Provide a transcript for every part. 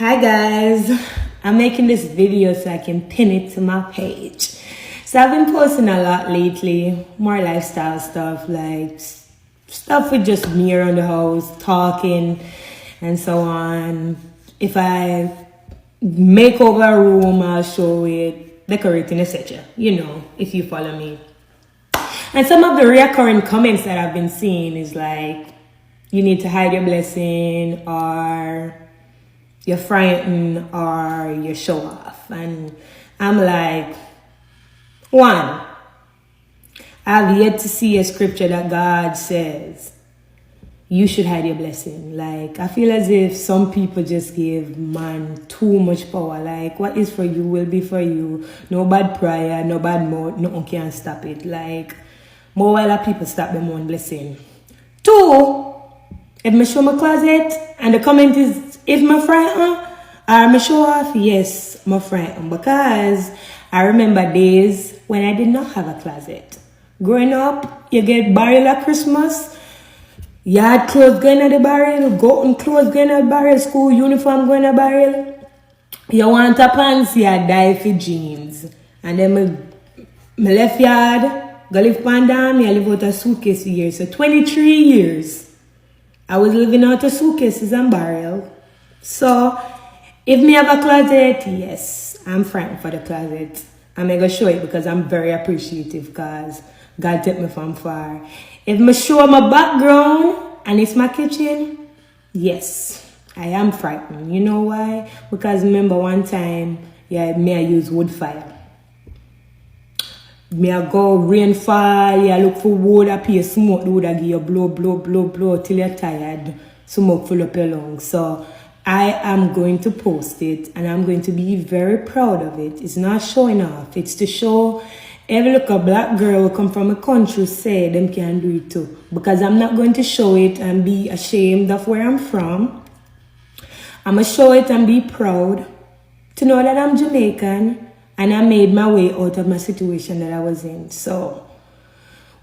Hi guys, I'm making this video so I can pin it to my page. So I've been posting a lot lately, more lifestyle stuff, like stuff with just me around the house, talking and so on. If I make over a room, I'll show it, decorating, etc. You know, if you follow me. And some of the recurring comments that I've been seeing is like, you need to hide your blessing, or you're frightened, or you show off. And I'm like, one, I've yet to see a scripture that God says you should hide your blessing. Like, I feel as if some people just give man too much power. Like, what is for you will be for you. No bad prayer, no bad mouth, no one can stop it. Like, more while people stop them own blessing. Two, if I show my closet and the comment is, if I'm frightened, or I show off, yes, I'm frightened. Because I remember days when I did not have a closet. Growing up, you get barrel at Christmas, yard clothes going at the barrel, gotten clothes going at the barrel, school uniform going at the barrel. You want a pants, you die for jeans. And then my left yard, go live pandam, I live out a suitcase for years. So 23 years. I was living out of suitcases and barrel. So, if me have a closet, yes, I'm frightened for the closet. I'm going to show it because I'm very appreciative because God took me from far. If me show my background and it's my kitchen, yes, I am frightened. You know why? Because remember one time, I use wood fire. Me I go rainfall, I look for wood, I pay smoke, the wood I give you blow till you're tired. Smoke full up your lungs. So I am going to post it and I'm going to be very proud of it. It's not showing off. It's to show every little black girl who come from a country say them can do it too. Because I'm not going to show it and be ashamed of where I'm from. I'm going to show it and be proud to know that I'm Jamaican. And I made my way out of my situation that I was in. So,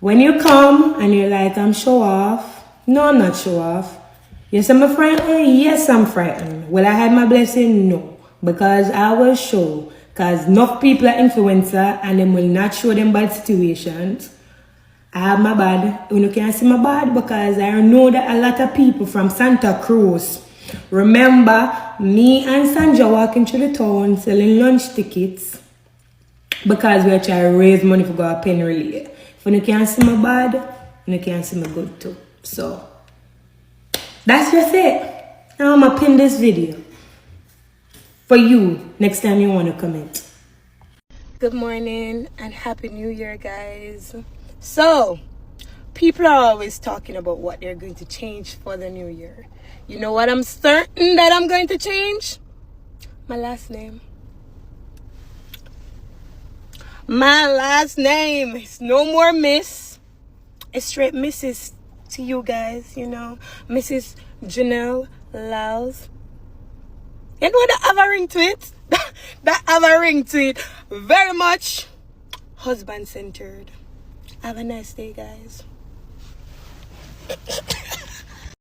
when you come and you're like, I'm show off. No, I'm not show off. Yes, I'm frightened. Yes, I'm frightened. Will I hide my blessing? No. Because I will show. Because enough people are influencer and they will not show them bad situations. I have my bad. You can't see my bad because I know that a lot of people from Santa Cruz. Remember, me and Sandra walking through the town selling lunch tickets. Because we are trying to raise money for go a pen relay. If you can't see my bad, you can't see my good too. So, that's just it. Now I'm going to pin this video for you next time you want to comment. Good morning and Happy New Year, guys. So, people are always talking about what they're going to change for the new year. You know what I'm certain that I'm going to change? My last name. My last name is no more Miss. It's straight Mrs. to you guys, you know. Mrs. Junelle Laus. You know that have a ring to it? That have a ring to it. Very much husband-centered. Have a nice day, guys.